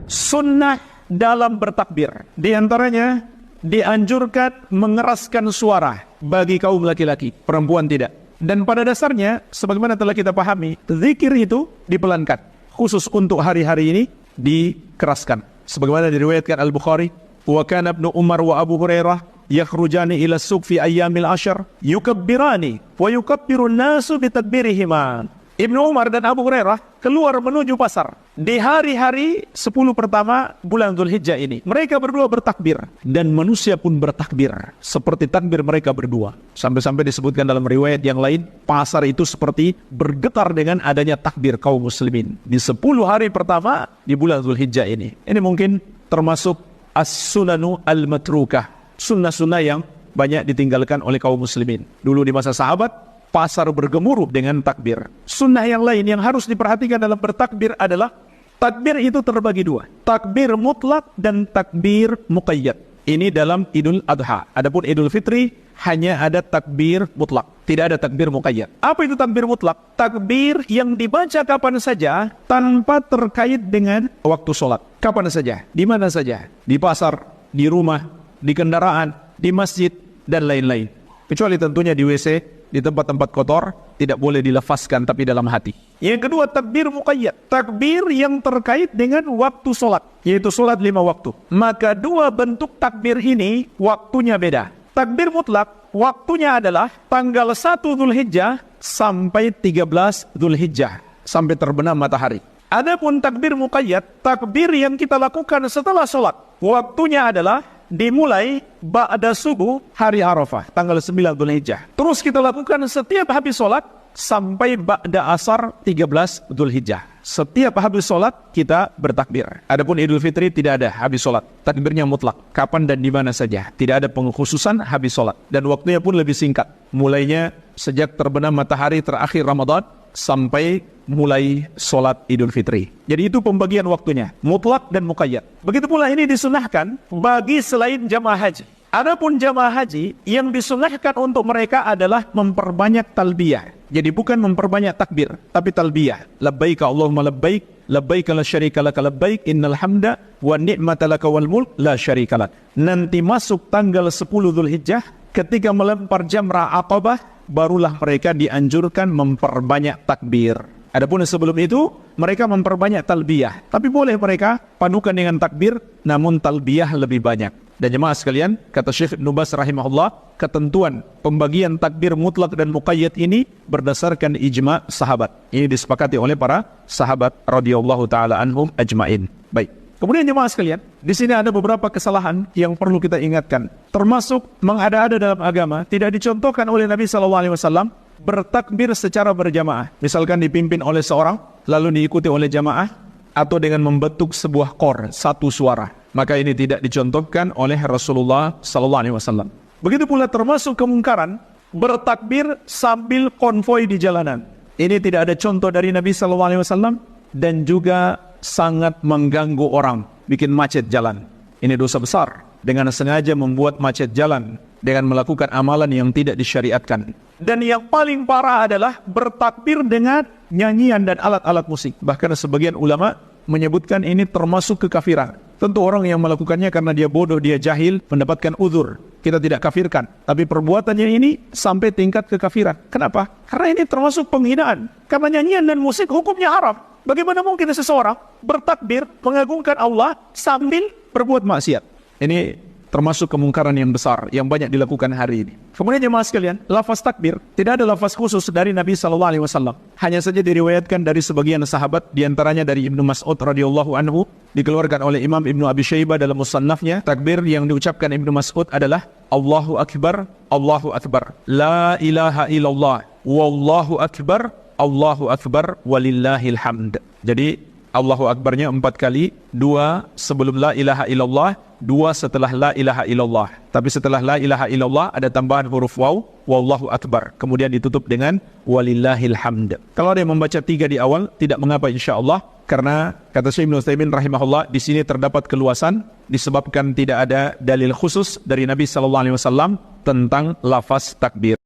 sunnah dalam bertakbir. Di antaranya dianjurkan mengeraskan suara bagi kaum laki-laki, perempuan tidak. Dan pada dasarnya, sebagaimana telah kita pahami, zikir itu dipelankan. Khusus untuk hari-hari ini, dikeraskan. Sebagaimana diriwayatkan Al-Bukhari, wa kana ibnu Umar wa Abu Hurairah yakhrujani ila suq fi ayyamil ashar yukabbirani wa yukabbiru an-nasu bi takbirihima. Ibnu Umar dan Abu Hurairah keluar menuju pasar di hari-hari 10 pertama bulan Dzulhijjah ini. Mereka berdua bertakbir dan manusia pun bertakbir seperti takbir mereka berdua. Sampai-sampai disebutkan dalam riwayat yang lain, pasar itu seperti bergetar dengan adanya takbir kaum muslimin di 10 hari pertama di bulan Dzulhijjah ini. Ini mungkin termasuk as-sunanu al-matrukah, sunnah-sunnah yang banyak ditinggalkan oleh kaum muslimin. Dulu di masa sahabat, pasar bergemuruh dengan takbir. Sunnah yang lain yang harus diperhatikan dalam bertakbir adalah takbir itu terbagi dua. Takbir mutlak dan takbir muqayyad. Ini dalam Idul Adha. Adapun Idul Fitri hanya ada takbir mutlak, tidak ada takbir muqayyad. Apa itu takbir mutlak? Takbir yang dibaca kapan saja tanpa terkait dengan waktu sholat. Kapan saja, di mana saja, di pasar, di rumah, di kendaraan, di masjid, dan lain-lain. Kecuali tentunya di WC, di tempat-tempat kotor, tidak boleh dilafazkan tapi dalam hati. Yang kedua, takbir muqayyad, takbir yang terkait dengan waktu sholat, yaitu sholat 5 waktu. Maka dua bentuk takbir ini waktunya beda. Takbir mutlak, waktunya adalah tanggal 1 Dzulhijjah sampai 13 Dzulhijjah, sampai terbenam matahari. Adapun takbir muqayyad, takbir yang kita lakukan setelah sholat, waktunya adalah dimulai ba'da subuh hari Arafah, tanggal 9 Dzulhijjah. Terus kita lakukan setiap habis sholat sampai ba'da asar 13 Dzulhijjah. Setiap habis sholat kita bertakbir. Adapun Idul Fitri tidak ada habis sholat. Takbirnya mutlak, kapan dan di mana saja. Tidak ada pengkhususan habis sholat. Dan waktunya pun lebih singkat. Mulainya sejak terbenam matahari terakhir Ramadan sampai mulai sholat Idul Fitri. Jadi itu pembagian waktunya, mutlak dan muqayyad. Begitu pula ini disunahkan bagi selain jamaah haji. Adapun jamaah haji yang disunahkan untuk mereka adalah memperbanyak talbiyah. Jadi bukan memperbanyak takbir, tapi talbiyah. Labbaik Allahumma labbaik, labbaik la syarika laka labbaik, innal hamda wa ni'mata laka wal mulk la syarika lak. Nanti masuk tanggal 10 Dzulhijjah, ketika melempar jamrah Aqabah, barulah mereka dianjurkan memperbanyak takbir. Adapun sebelum itu, mereka memperbanyak talbiyah. Tapi boleh mereka padukan dengan takbir, namun talbiyah lebih banyak. Dan jemaah sekalian, kata Syekh Ibnu Baz rahimahullah, ketentuan pembagian takbir mutlak dan muqayyad ini berdasarkan ijma' sahabat. Ini disepakati oleh para sahabat radhiyallahu taala anhum ajmain. Baik. Kemudian jemaah sekalian, di sini ada beberapa kesalahan yang perlu kita ingatkan. Termasuk mengada-ada dalam agama, tidak dicontohkan oleh Nabi SAW bertakbir secara berjamaah. Misalkan dipimpin oleh seorang, lalu diikuti oleh jamaah, atau dengan membentuk sebuah kor, satu suara. Maka ini tidak dicontohkan oleh Rasulullah SAW. Begitu pula termasuk kemungkaran bertakbir sambil konvoi di jalanan. Ini tidak ada contoh dari Nabi SAW dan juga sangat mengganggu orang, bikin macet jalan. Ini dosa besar dengan sengaja membuat macet jalan dengan melakukan amalan yang tidak disyariatkan. Dan yang paling parah adalah bertakbir dengan nyanyian dan alat-alat musik. Bahkan sebagian ulama menyebutkan ini termasuk kekafiran. Tentu orang yang melakukannya karena dia bodoh, dia jahil, mendapatkan uzur. Kita tidak kafirkan. Tapi perbuatannya ini sampai tingkat kekafiran. Kenapa? Karena ini termasuk penghinaan. Karena nyanyian dan musik hukumnya haram. Bagaimana mungkin seseorang bertakbir mengagungkan Allah sambil berbuat maksiat? Ini termasuk kemungkaran yang besar yang banyak dilakukan hari ini. Kemudian jemaah sekalian, lafaz takbir tidak ada lafaz khusus dari Nabi SAW. Hanya saja diriwayatkan dari sebagian sahabat, diantaranya dari Ibnu Mas'ud radhiyallahu anhu, dikeluarkan oleh Imam Ibnu Abi Syaibah dalam musannafnya. Takbir yang diucapkan Ibnu Mas'ud adalah Allahu Akbar, Allahu Akbar, La ilaha illallah, Wallahu Akbar, Allahu Akbar, walillahil hamd. Jadi Allahu Akbarnya 4 kali, 2 sebelum la ilaha illallah, 2 setelah la ilaha illallah. Tapi setelah la ilaha illallah ada tambahan huruf waw, wallahu akbar. Kemudian ditutup dengan walillahil hamd. Kalau ada yang membaca 3 di awal, tidak mengapa insyaallah, karena kata Syekh Ibnu Utsaimin rahimahullah, di sini terdapat keluasan disebabkan tidak ada dalil khusus dari Nabi SAW tentang lafaz takbir.